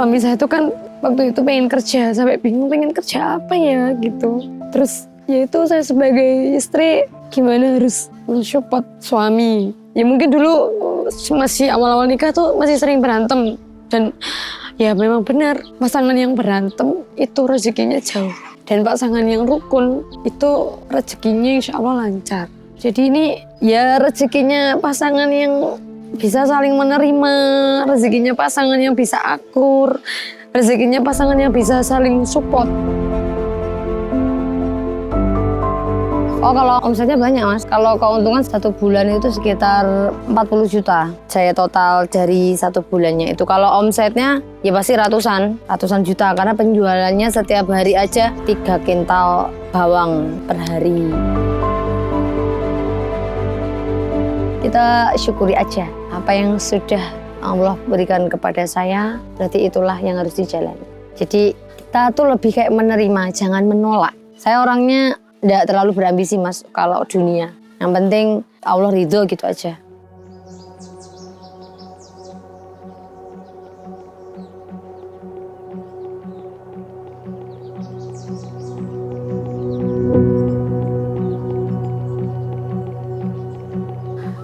suami saya itu kan waktu itu pengen kerja, sampai bingung pengen kerja apa ya gitu. Terus ya itu saya sebagai istri gimana harus mensupport suami. Ya mungkin dulu masih awal-awal nikah tuh masih sering berantem. Dan ya memang benar, pasangan yang berantem itu rezekinya jauh. Dan pasangan yang rukun itu rezekinya insya Allah lancar. Jadi ini ya rezekinya pasangan yang bisa saling menerima, rezekinya pasangan yang bisa akur, rezekinya pasangan yang bisa saling support. Oh kalau omsetnya banyak mas, kalau keuntungan 1 bulan itu sekitar 40 juta. Saya total dari 1 bulannya itu. Kalau omsetnya ya pasti ratusan juta. Karena penjualannya setiap hari aja 3 kintal bawang per hari. Kita syukuri aja apa yang sudah Allah berikan kepada saya, berarti itulah yang harus dijalani. Jadi kita tuh lebih kayak menerima, jangan menolak. Saya orangnya nggak terlalu berambisi mas kalau dunia. Yang penting Allah ridho gitu aja.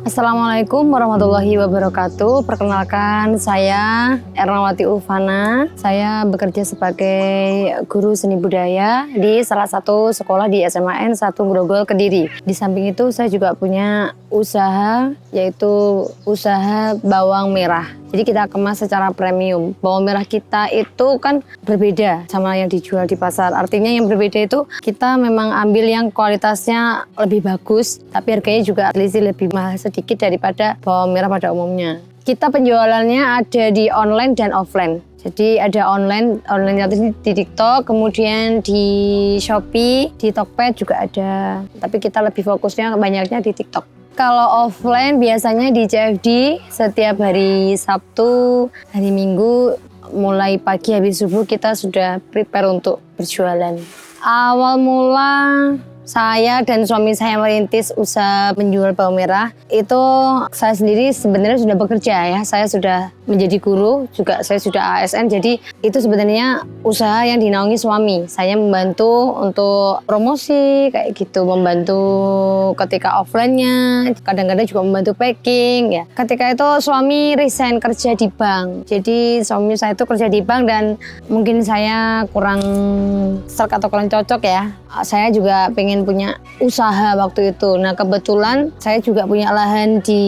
Assalamualaikum warahmatullahi wabarakatuh. Perkenalkan saya Ernawati Ulfana. Saya bekerja sebagai guru seni budaya di salah satu sekolah di SMAN 1 Grogol Kediri. Di samping itu saya juga punya usaha, yaitu usaha bawang merah. Jadi kita kemas secara premium. Bawang merah kita itu kan berbeda sama yang dijual di pasar. Artinya yang berbeda itu kita memang ambil yang kualitasnya lebih bagus, tapi harganya juga lebih mahal sedikit daripada bawang merah pada umumnya. Kita penjualannya ada di online dan offline. Jadi ada online di TikTok, kemudian di Shopee, di Tokped juga ada. Tapi kita lebih fokusnya banyaknya di TikTok. Kalau offline biasanya di CFD setiap hari Sabtu, hari Minggu, mulai pagi habis subuh kita sudah prepare untuk berjualan. Awal mula saya dan suami saya merintis usaha menjual bawang merah, itu saya sendiri sebenarnya sudah bekerja ya. Saya sudah menjadi guru, juga saya sudah ASN, jadi itu sebenarnya usaha yang dinaungi suami. Saya membantu untuk promosi kayak gitu, membantu ketika offline-nya, kadang-kadang juga membantu packing ya. Ketika itu suami resign kerja di bank, jadi suami saya itu kerja di bank dan mungkin saya kurang serk atau kurang cocok ya. Saya juga pengen punya usaha waktu itu. Nah kebetulan saya juga punya lahan di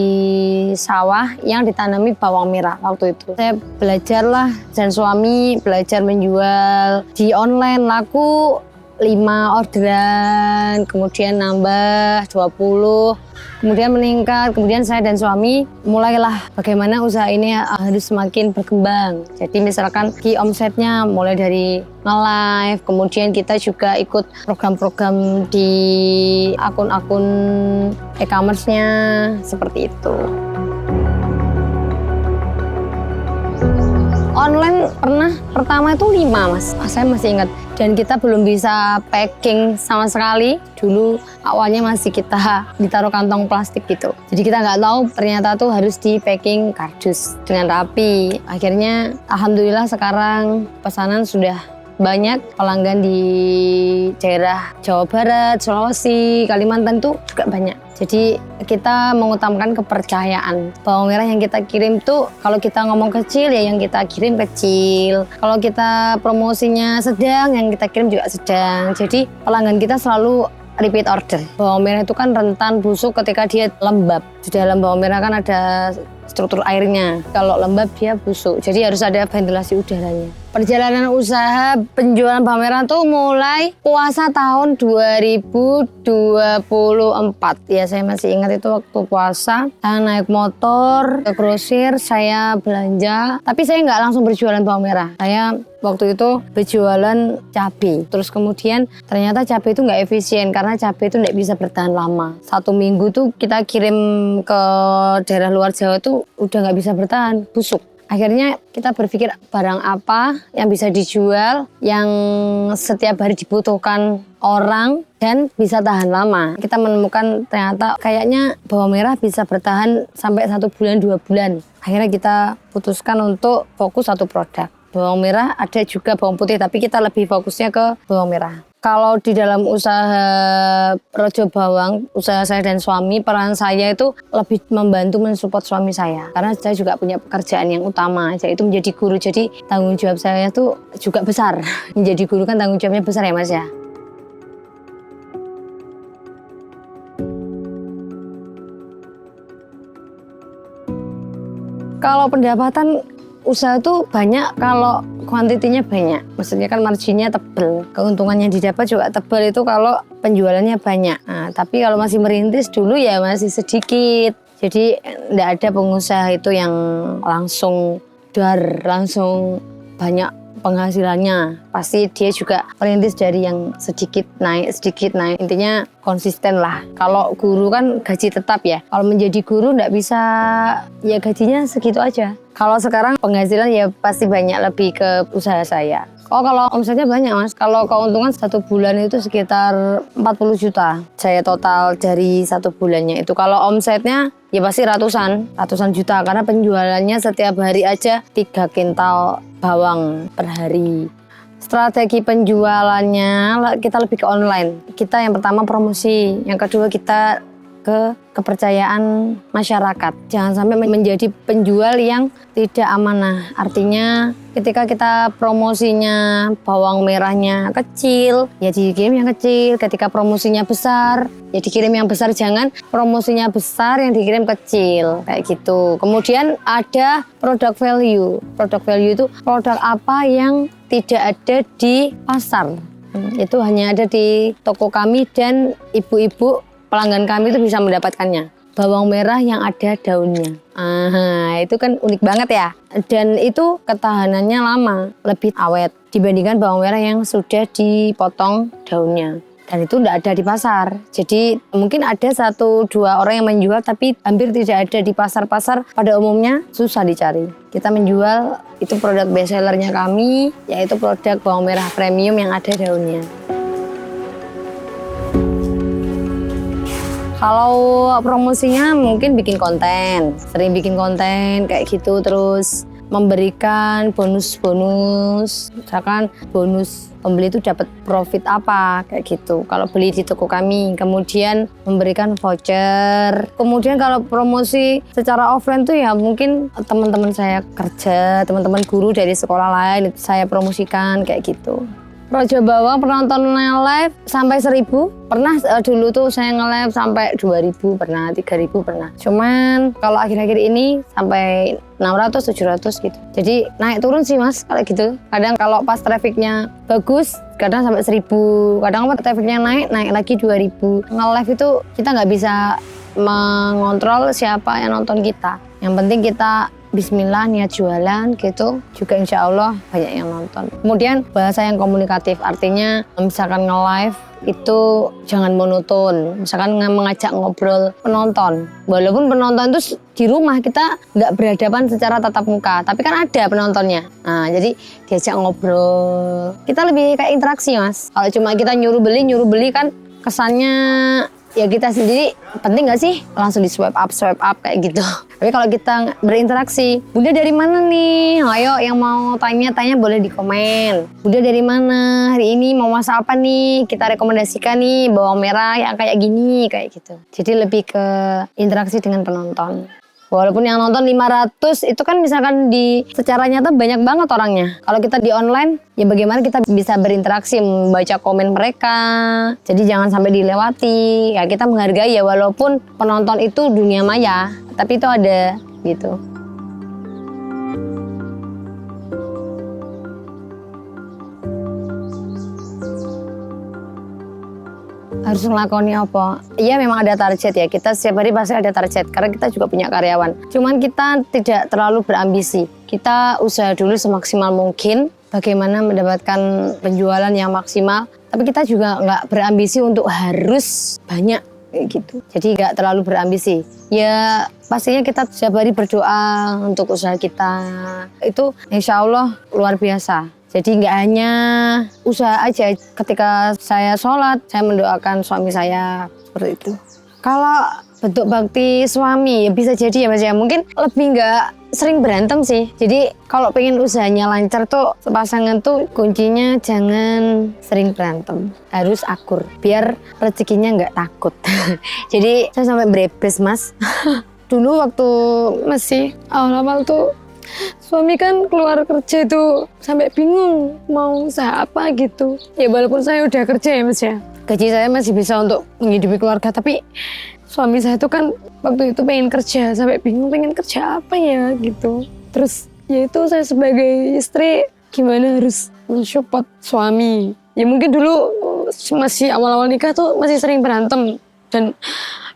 sawah yang ditanami bawang merah waktu itu. Saya belajarlah dan suami belajar menjual di online, laku 5 orderan, kemudian nambah 20, kemudian meningkat, kemudian saya dan suami mulailah bagaimana usaha ini harus semakin berkembang. Jadi misalkan key omsetnya mulai dari nge-live, kemudian kita juga ikut program-program di akun-akun e-commerce-nya, seperti itu. Online pernah pertama itu 5 mas, saya masih ingat. Dan kita belum bisa packing sama sekali. Dulu awalnya masih kita ditaruh kantong plastik gitu. Jadi kita nggak tahu ternyata tuh harus di packing kardus dengan rapi. Akhirnya alhamdulillah sekarang pesanan sudah banyak, pelanggan di daerah Jawa Barat, Sulawesi, Kalimantan tuh juga banyak. Jadi kita mengutamakan kepercayaan. Bawang merah yang kita kirim tuh kalau kita ngomong kecil ya yang kita kirim kecil. Kalau kita promosinya sedang, yang kita kirim juga sedang. Jadi pelanggan kita selalu repeat order. Bawang merah itu kan rentan busuk ketika dia lembab. Di dalam bawang merah kan ada struktur airnya. Kalau lembab dia busuk. Jadi harus ada ventilasi udaranya. Perjalanan usaha penjualan bawang merah tuh mulai puasa tahun 2024. Ya saya masih ingat itu waktu puasa. Saya naik motor ke grosir, saya belanja. Tapi saya nggak langsung berjualan bawang merah. Saya waktu itu berjualan cabai. Terus kemudian ternyata cabai itu nggak efisien karena cabai itu nggak bisa bertahan lama. 1 minggu tuh kita kirim ke daerah luar Jawa tuh udah nggak bisa bertahan, busuk. Akhirnya kita berpikir barang apa yang bisa dijual, yang setiap hari dibutuhkan orang dan bisa tahan lama. Kita menemukan ternyata kayaknya bawang merah bisa bertahan sampai 1 bulan 2 bulan. Akhirnya kita putuskan untuk fokus satu produk. bawang merah, ada juga bawang putih, tapi kita lebih fokusnya ke bawang merah. Kalau di dalam usaha Rojo Bawang, usaha saya dan suami, peran saya itu lebih membantu mensupport suami saya. Karena saya juga punya pekerjaan yang utama, yaitu menjadi guru. Jadi tanggung jawab saya itu juga besar. Menjadi guru kan tanggung jawabnya besar ya Mas ya. Kalau pendapatan usaha itu banyak kalau kuantitinya banyak. Maksudnya kan marginnya tebel. Keuntungannya didapat juga tebel itu kalau penjualannya banyak. Nah, tapi kalau masih merintis dulu ya masih sedikit. Jadi enggak ada pengusaha itu yang langsung langsung banyak penghasilannya. Pasti dia juga merintis dari yang sedikit naik. Intinya konsisten lah. Kalau guru kan gaji tetap ya. Kalau menjadi guru nggak bisa, ya gajinya segitu aja. Kalau sekarang penghasilan ya pasti banyak, lebih ke usaha saya. Oh kalau omsetnya banyak Mas. Kalau keuntungan 1 bulan itu sekitar 40 juta. Saya total dari 1 bulannya itu. Kalau omsetnya ya pasti ratusan juta. Karena penjualannya setiap hari aja 3 kintal bawang per hari. Strategi penjualannya kita lebih ke online. Kita yang pertama promosi. Yang kedua kita ke kepercayaan masyarakat. Jangan sampai menjadi penjual yang tidak amanah. Artinya ketika kita promosinya bawang merahnya kecil, ya dikirim yang kecil. Ketika promosinya besar, ya dikirim yang besar. Jangan promosinya besar yang dikirim kecil, kayak gitu. Kemudian ada product value. Product value itu produk apa yang tidak ada di pasar. Itu hanya ada di toko kami dan ibu-ibu pelanggan kami itu bisa mendapatkannya. Bawang merah yang ada daunnya. Itu kan unik banget ya. Dan itu ketahanannya lama, lebih awet dibandingkan bawang merah yang sudah dipotong daunnya. Dan itu tidak ada di pasar. Jadi mungkin ada 1-2 orang yang menjual, tapi hampir tidak ada di pasar-pasar. Pada umumnya susah dicari. Kita menjual itu produk best sellernya kami, yaitu produk bawang merah premium yang ada daunnya. Kalau promosinya mungkin bikin konten, sering bikin konten kayak gitu, terus memberikan bonus-bonus, misalkan bonus pembeli itu dapat profit apa kayak gitu kalau beli di toko kami. Kemudian memberikan voucher. Kemudian kalau promosi secara offline tuh ya mungkin teman-teman saya kerja, teman-teman guru dari sekolah lain saya promosikan kayak gitu. Rojo Bawang penonton live sampai 1.000. Pernah dulu tuh saya nge-live sampai 2.000 pernah, 3.000 pernah. Cuman kalau akhir-akhir ini sampai 600, 700 gitu. Jadi naik turun sih Mas kalau gitu. Kadang kalau pas trafficnya bagus, kadang sampai 1.000. Kadang pas trafficnya naik lagi 2.000. Nge-live itu kita nggak bisa mengontrol siapa yang nonton kita. Yang penting kita bismillah niat jualan gitu, juga insya Allah banyak yang nonton. Kemudian bahasa yang komunikatif, artinya misalkan nge-live itu jangan monoton, misalkan mengajak ngobrol penonton. Walaupun penonton itu di rumah kita nggak berhadapan secara tatap muka, tapi kan ada penontonnya. Nah jadi diajak ngobrol, kita lebih kayak interaksi Mas. Kalau cuma kita nyuruh beli kan kesannya ya kita sendiri penting nggak sih langsung di swipe up kayak gitu. Tapi kalau kita berinteraksi, Bunda dari mana nih? Ayo yang mau tanya boleh di komen. Bunda dari mana? Hari ini mau masak apa nih? Kita rekomendasikan nih bawang merah yang kayak gini, kayak gitu. Jadi lebih ke interaksi dengan penonton. Walaupun yang nonton 500 itu kan misalkan secara nyata banyak banget orangnya. Kalau kita di online, ya bagaimana kita bisa berinteraksi, membaca komen mereka. Jadi jangan sampai dilewati. Ya kita menghargai ya walaupun penonton itu dunia maya, tapi itu ada gitu. Harus ngelakoni apa? Iya memang ada target ya, kita setiap hari pasti ada target karena kita juga punya karyawan. Cuman kita tidak terlalu berambisi, kita usaha dulu semaksimal mungkin bagaimana mendapatkan penjualan yang maksimal. Tapi kita juga nggak berambisi untuk harus banyak kayak gitu. Jadi nggak terlalu berambisi. Ya pastinya kita setiap hari berdoa untuk usaha kita. Itu insya Allah luar biasa. Jadi nggak hanya usaha aja, ketika saya sholat, saya mendoakan suami saya, seperti itu. Kalau bentuk bakti suami ya bisa jadi ya Mas ya. Mungkin lebih nggak sering berantem sih. Jadi kalau pengen usahanya lancar tuh pasangan tuh kuncinya jangan sering berantem, harus akur biar rezekinya nggak takut. Jadi saya sampai berebes Mas. Dulu waktu masih awal-awal tuh suami kan keluar kerja itu sampai bingung mau usaha apa gitu. Ya walaupun saya udah kerja ya Mas ya, gaji saya masih bisa untuk menghidupi keluarga, tapi suami saya tuh kan waktu itu pengen kerja, sampai bingung pengen kerja apa ya gitu. Terus ya itu saya sebagai istri gimana harus mensupport suami. Ya mungkin dulu masih awal-awal nikah tuh masih sering berantem. Dan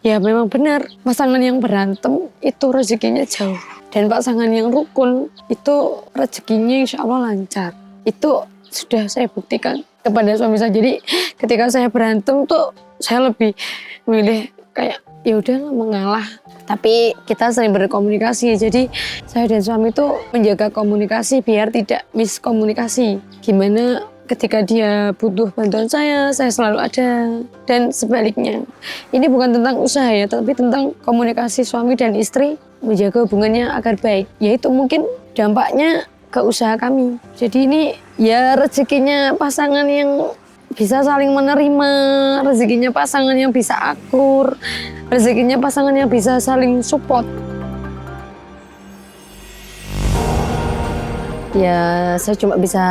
ya memang benar, pasangan yang berantem itu rezekinya jauh. Dan pasangan yang rukun itu rezekinya insya Allah lancar. Itu sudah saya buktikan kepada suami saya. Jadi ketika saya berantem tuh saya lebih memilih kayak ya udahlah mengalah. Tapi kita sering berkomunikasi. Jadi saya dan suami tuh menjaga komunikasi biar tidak miskomunikasi. Gimana ketika dia butuh bantuan saya selalu ada. Dan sebaliknya. Ini bukan tentang usaha ya, tapi tentang komunikasi suami dan istri menjaga hubungannya agar baik. Yaitu mungkin dampaknya ke usaha kami. Jadi ini ya rezekinya pasangan yang bisa saling menerima, rezekinya pasangan yang bisa akur, rezekinya pasangan yang bisa saling support. Ya saya cuma bisa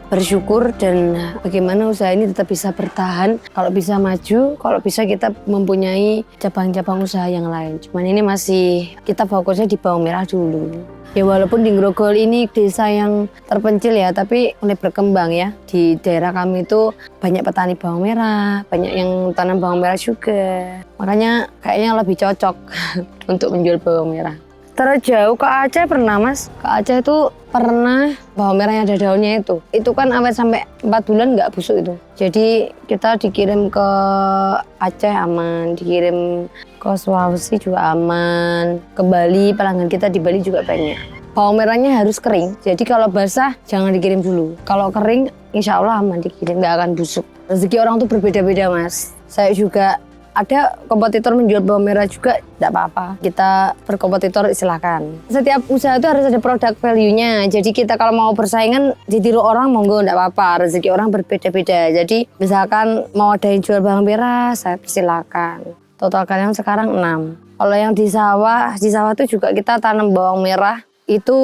bersyukur dan bagaimana usaha ini tetap bisa bertahan, kalau bisa maju, kalau bisa kita mempunyai cabang-cabang usaha yang lain. Cuman ini masih kita fokusnya di bawang merah dulu. Ya walaupun di Grogol ini desa yang terpencil ya, tapi mulai berkembang ya. Di daerah kami itu banyak petani bawang merah, banyak yang tanam bawang merah juga. Makanya kayaknya lebih cocok untuk menjual bawang merah. Terjauh ke Aceh pernah Mas. Ke Aceh itu pernah bawang merah yang ada daunnya itu. Itu kan awet sampai 4 bulan nggak busuk itu. Jadi kita dikirim ke Aceh aman, dikirim ke Sulawesi juga aman. Ke Bali, pelanggan kita di Bali juga banyak. Bawang merahnya harus kering. Jadi kalau basah jangan dikirim dulu. Kalau kering insya Allah aman dikirim, nggak akan busuk. Rezeki orang tuh berbeda-beda Mas. Saya juga ada kompetitor menjual bawang merah juga, tidak apa-apa. Kita berkompetitor silakan. Setiap usaha itu harus ada produk value-nya. Jadi kita kalau mau persaingan ditiru orang monggo tidak apa-apa. Rezeki orang berbeda-beda. Jadi misalkan mau ada yang jual bawang merah, saya persilakan. Total karyawan sekarang 6. Kalau yang di sawah itu juga kita tanam bawang merah. Itu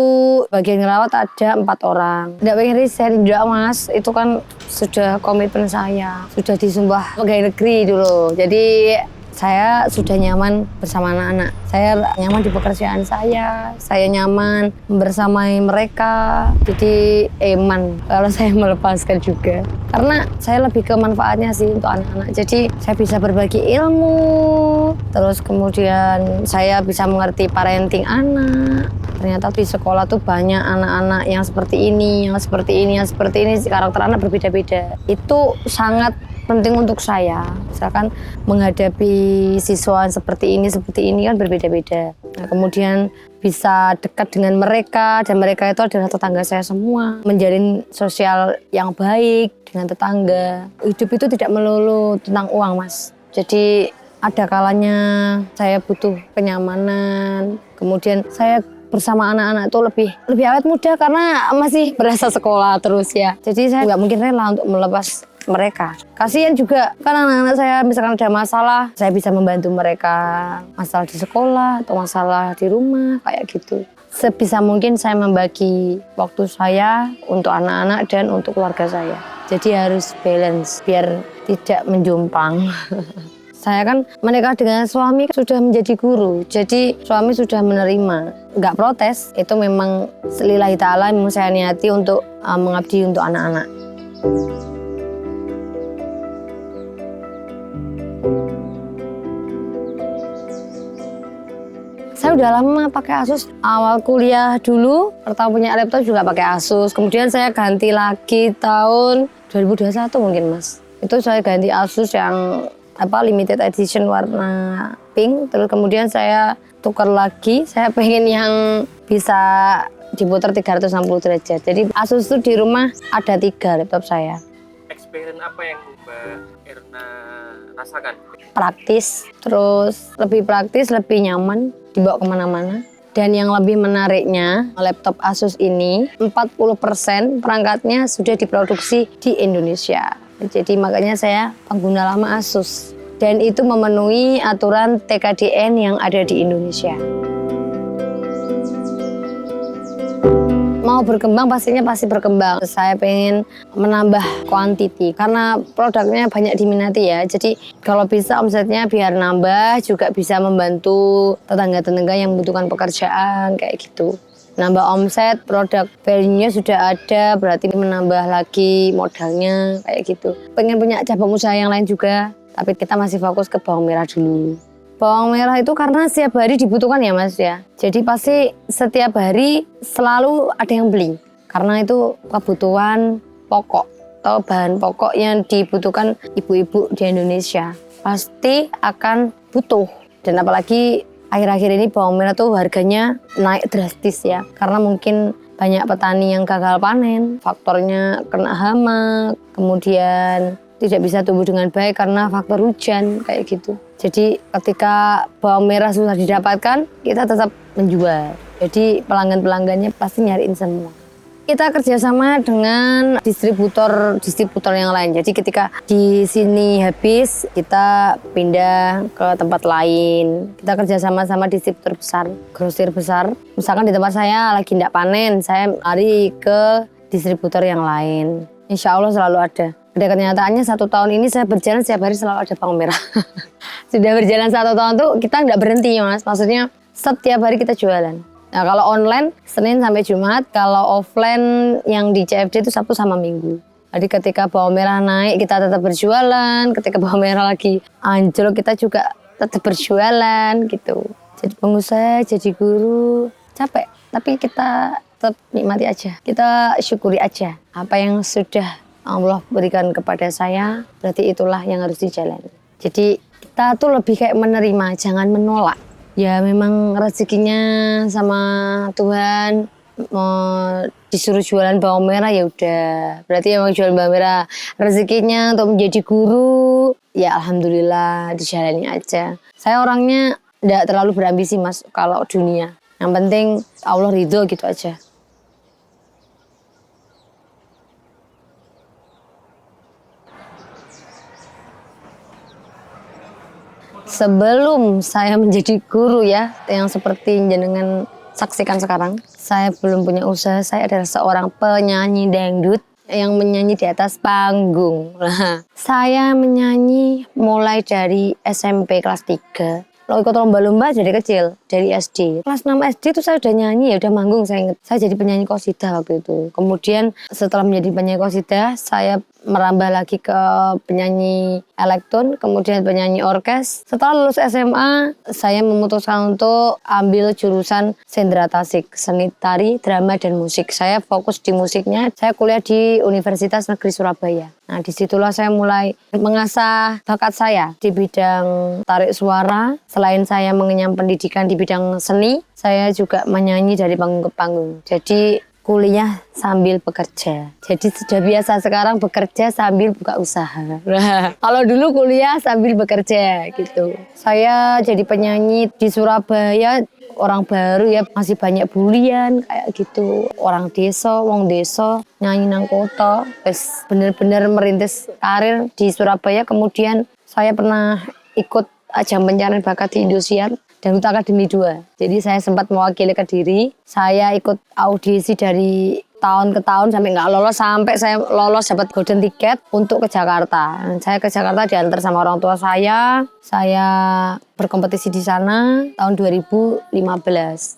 bagian ngerawat ada 4 orang. Tidak pengen resign juga Mas, itu kan sudah komitmen saya. Sudah disumpah pegawai negeri dulu. Jadi saya sudah nyaman bersama anak-anak. Saya nyaman di pekerjaan saya nyaman bersamai mereka. Jadi eman kalau saya melepaskan juga. Karena saya lebih ke manfaatnya sih untuk anak-anak. Jadi saya bisa berbagi ilmu, terus kemudian saya bisa mengerti parenting anak. Ternyata di sekolah tuh banyak anak-anak yang seperti ini, yang seperti ini, yang seperti ini. Karakter anak berbeda-beda. Itu sangat penting untuk saya. Misalkan menghadapi siswa seperti ini kan berbeda-beda. Nah, kemudian bisa dekat dengan mereka dan mereka itu adalah tetangga saya semua. Menjalin sosial yang baik dengan tetangga. Hidup itu tidak melulu tentang uang Mas. Jadi ada kalanya saya butuh kenyamanan. Kemudian saya bersama anak-anak itu lebih awet muda karena masih berasa sekolah terus ya. Jadi saya nggak mungkin rela untuk melepas mereka. Kasihan juga kan anak-anak saya misalkan ada masalah, saya bisa membantu mereka. Masalah di sekolah atau masalah di rumah kayak gitu. Sebisa mungkin saya membagi waktu saya untuk anak-anak dan untuk keluarga saya. Jadi harus balance biar tidak menjumpang. Saya kan menikah dengan suami sudah menjadi guru, jadi suami sudah menerima, nggak protes. Itu memang lillahi ta'ala, memang saya niati untuk mengabdi untuk anak-anak. Saya udah lama pakai Asus. Awal kuliah dulu, pertama punya laptop juga pakai Asus. Kemudian saya ganti lagi tahun 2021 mungkin Mas. Itu saya ganti Asus yang limited edition warna pink. Terus kemudian saya tukar lagi, saya pengen yang bisa diputar 360 derajat. Jadi Asus itu di rumah ada 3 laptop saya. Experience apa yang Mbak Erna rasakan? Praktis, terus lebih praktis, lebih nyaman, dibawa kemana-mana. Dan yang lebih menariknya, laptop Asus ini 40% perangkatnya sudah diproduksi di Indonesia. Jadi makanya saya pengguna lama Asus. Dan itu memenuhi aturan TKDN yang ada di Indonesia. Mau berkembang pasti berkembang. Saya pengen menambah kuantiti karena produknya banyak diminati ya. Jadi kalau bisa omsetnya biar nambah, juga bisa membantu tetangga-tetangga yang membutuhkan pekerjaan kayak gitu. Nambah omset, produk value-nya sudah ada, berarti menambah lagi modalnya kayak gitu. Pengen punya cabang usaha yang lain juga, tapi kita masih fokus ke bawang merah dulu. Bawang merah itu karena setiap hari dibutuhkan ya Mas ya. Jadi pasti setiap hari selalu ada yang beli. Karena itu kebutuhan pokok atau bahan pokok yang dibutuhkan ibu-ibu di Indonesia. Pasti akan butuh. Dan apalagi akhir-akhir ini bawang merah tuh harganya naik drastis ya. Karena mungkin banyak petani yang gagal panen. Faktornya kena hama, kemudian tidak bisa tumbuh dengan baik karena faktor hujan kayak gitu. Jadi ketika bawang merah susah didapatkan, kita tetap menjual. Jadi pelanggan-pelanggannya pasti nyariin semua. Kita kerjasama dengan distributor yang lain. Jadi ketika di sini habis, kita pindah ke tempat lain. Kita kerjasama sama distributor besar, grosir besar. Misalkan di tempat saya lagi tidak panen, saya lari ke distributor yang lain. Insya Allah selalu ada. Ada kenyataannya 1 tahun ini saya berjalan setiap hari selalu ada bawang merah. Sudah berjalan 1 tahun tuh kita nggak berhenti Mas. Maksudnya setiap hari kita jualan. Nah kalau online Senin sampai Jumat, kalau offline yang di CFD itu Sabtu sama Minggu. Jadi ketika bawang merah naik kita tetap berjualan, ketika bawang merah lagi anjlok kita juga tetap berjualan gitu. Jadi pengusaha, jadi guru, capek. Tapi kita tetap nikmati aja. Kita syukuri aja apa yang sudah Allah berikan kepada saya, berarti itulah yang harus dijalani. Jadi kita tuh lebih kayak menerima, jangan menolak. Ya memang rezekinya sama Tuhan, mau disuruh jualan bawang merah ya udah. Berarti emang jualan bawang merah. Rezekinya untuk menjadi guru, ya alhamdulillah dijalani aja. Saya orangnya tidak terlalu berambisi Mas kalau dunia. Yang penting Allah ridho gitu aja. Sebelum saya menjadi guru ya, yang seperti jenengan saksikan sekarang, saya belum punya usaha. Saya adalah seorang penyanyi dangdut yang menyanyi di atas panggung. Nah, saya menyanyi mulai dari SMP kelas 3. Lo ikut lomba-lomba dari kecil, dari SD. Kelas 6 SD itu saya udah nyanyi, ya udah manggung, saya ingat. Saya jadi penyanyi qasidah waktu itu. Kemudian setelah menjadi penyanyi qasidah, saya merambah lagi ke penyanyi elektron, kemudian penyanyi orkes. Setelah lulus SMA, saya memutuskan untuk ambil jurusan Sendra Tasik, seni tari, drama, dan musik. Saya fokus di musiknya. Saya kuliah di Universitas Negeri Surabaya. Nah, disitulah saya mulai mengasah bakat saya di bidang tarik suara. Selain saya mengenyam pendidikan di bidang seni, saya juga menyanyi dari panggung ke panggung. Jadi kuliah sambil bekerja. Jadi sudah biasa sekarang bekerja sambil buka usaha. Kalau dulu kuliah sambil bekerja gitu. Saya jadi penyanyi di Surabaya, orang baru ya, masih banyak bulian kayak gitu. Orang desa, wong desa, nyanyi nang kota. Terus bener-bener merintis karir di Surabaya. Kemudian saya pernah ikut ajang pencarian bakat di Indosiar dan Duta Akademi 2. Jadi saya sempat mewakili Kediri. Saya ikut audisi dari tahun ke tahun sampai nggak lolos, sampai saya lolos dapat golden ticket untuk ke Jakarta. Dan saya ke Jakarta diantar sama orang tua saya. Saya berkompetisi di sana tahun 2015.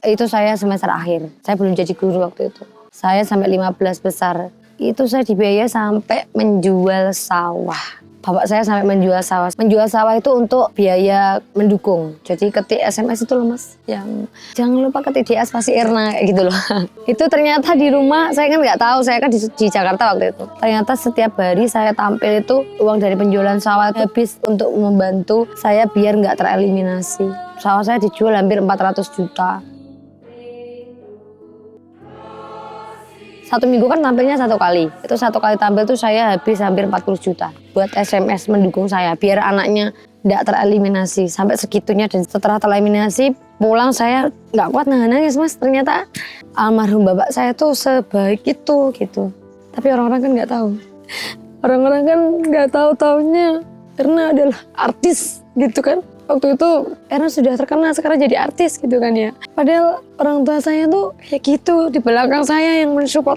Itu saya semester akhir. Saya belum jadi guru waktu itu. Saya sampai 15 besar. Itu saya dibiayai sampai menjual sawah. Bapak saya sampai menjual sawah. Menjual sawah itu untuk biaya mendukung. Jadi ketik SMS itu loh Mas. Yang jangan lupa ketik DS pasti Erna kayak gitu loh. Itu ternyata di rumah, saya kan nggak tahu. Saya kan di Jakarta waktu itu. Ternyata setiap hari saya tampil itu uang dari penjualan sawah habis untuk membantu saya biar nggak tereliminasi. Sawah saya dijual hampir 400 juta. 1 minggu kan tampilnya 1 kali. Itu 1 kali tampil tuh saya habis hampir 40 juta. buat SMS mendukung saya biar anaknya tidak tereliminasi sampai segitunya. Dan setelah tereliminasi pulang saya nggak kuat nangis Mas. Ternyata almarhum bapak saya tuh sebaik itu gitu. Tapi orang-orang kan nggak tahu. Orang-orang kan nggak tahu taunya Erna adalah artis gitu kan. Waktu itu Erna sudah terkenal, sekarang jadi artis gitu kan ya. Padahal orang tua saya tuh kayak gitu, di belakang saya yang mensupport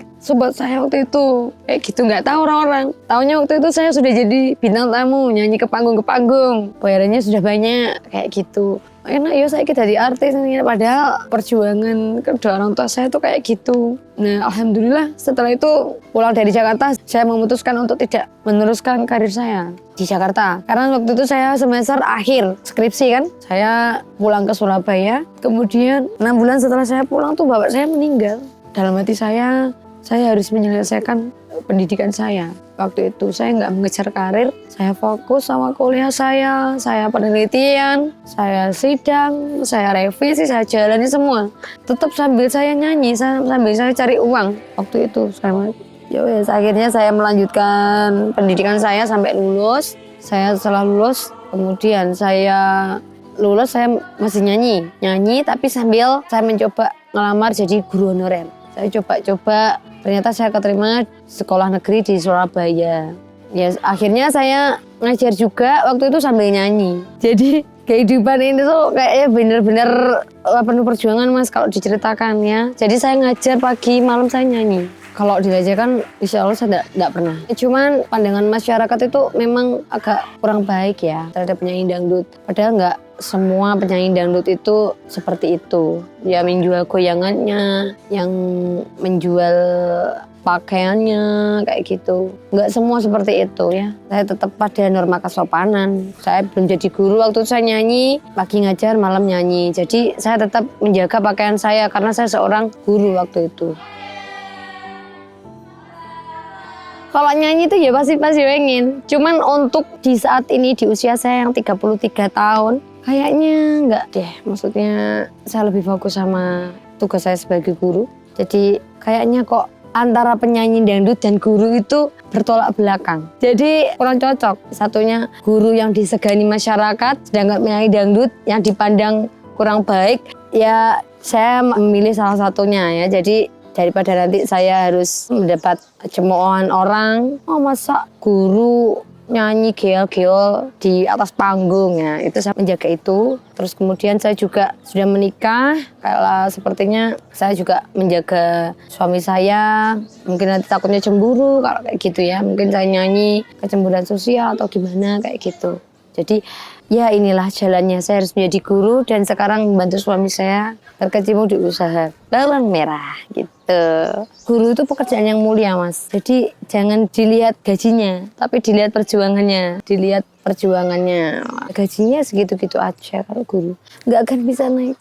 saya waktu itu. Kayak gitu, nggak tahu orang-orang. Taunya waktu itu saya sudah jadi bintang tamu, nyanyi ke panggung. Bayarannya sudah banyak, kayak gitu. Enak ya saya jadi artis, padahal perjuangan kedua orang tua saya tuh kayak gitu. Nah alhamdulillah setelah itu pulang dari Jakarta, saya memutuskan untuk tidak meneruskan karir saya di Jakarta. Karena waktu itu saya semester akhir skripsi kan, saya pulang ke Surabaya. Kemudian 6 bulan setelah saya pulang tuh bapak saya meninggal. Dalam hati saya harus menyelesaikan pendidikan saya. Waktu itu saya nggak mengejar karir, saya fokus sama kuliah saya penelitian, saya sidang, saya revisi, saya jalani semua. Tetap sambil saya nyanyi, sambil saya cari uang. Waktu itu akhirnya saya melanjutkan pendidikan saya sampai lulus. Saya setelah lulus, kemudian saya lulus saya masih nyanyi tapi sambil saya mencoba ngelamar jadi guru honorer. Saya coba, ternyata saya keterima sekolah negeri di Surabaya. Ya akhirnya saya ngajar juga waktu itu sambil nyanyi. Jadi kehidupan ini tuh kayaknya bener-bener penuh perjuangan Mas kalau diceritakan ya. Jadi saya ngajar pagi, malam saya nyanyi. Kalau diajarkan insya Allah saya tidak pernah. Cuman pandangan masyarakat itu memang agak kurang baik ya terhadap penyanyi dangdut. Padahal nggak semua penyanyi dangdut itu seperti itu. Ya menjual goyangannya, yang menjual pakaiannya kayak gitu. Nggak semua seperti itu ya. Saya tetap pada norma kesopanan. Saya belum jadi guru waktu itu saya nyanyi, pagi ngajar, malam nyanyi. Jadi saya tetap menjaga pakaian saya karena saya seorang guru waktu itu. Kalau nyanyi itu ya pasti pengen. Cuman untuk di saat ini di usia saya yang 33 tahun, kayaknya enggak deh. Maksudnya saya lebih fokus sama tugas saya sebagai guru. Jadi kayaknya kok antara penyanyi dangdut dan guru itu bertolak belakang. Jadi kurang cocok. Satunya guru yang disegani masyarakat, sedangkan penyanyi dangdut yang dipandang kurang baik. Ya saya memilih salah satunya ya. Jadi daripada nanti saya harus mendapat cemoohan orang, oh masa guru nyanyi geol-geol di atas panggung ya, itu saya menjaga itu. Terus kemudian saya juga sudah menikah, kayak sepertinya saya juga menjaga suami saya. Mungkin nanti takutnya cemburu kalau kayak gitu ya, mungkin saya nyanyi kecemburuan sosial atau gimana kayak gitu. Jadi ya inilah jalannya, saya harus menjadi guru dan sekarang membantu suami saya berkecimpung di usaha bawang merah gitu. Guru itu pekerjaan yang mulia Mas, jadi jangan dilihat gajinya tapi dilihat perjuangannya. Gajinya segitu-gitu aja kalau guru, nggak akan bisa naik.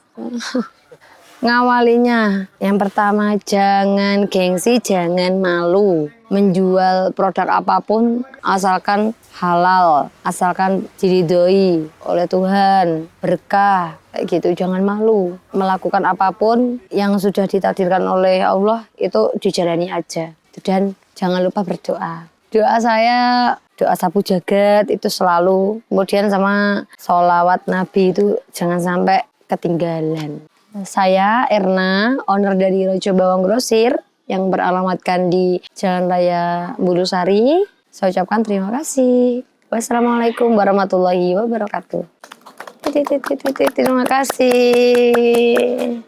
Ngawalinya yang pertama jangan gengsi, jangan malu. Menjual produk apapun asalkan halal, asalkan diridhoi oleh Tuhan, berkah kayak gitu. Jangan malu melakukan apapun yang sudah ditakdirkan oleh Allah, itu dijalani aja. Dan jangan lupa berdoa. Doa saya, doa sapu jagat itu selalu. Kemudian sama sholawat Nabi itu jangan sampai ketinggalan. Saya Erna, owner dari Rojo Bawang Grosir yang beralamatkan di Jalan Raya Bulusari. Saya ucapkan terima kasih. Wassalamualaikum warahmatullahi wabarakatuh. Terima kasih.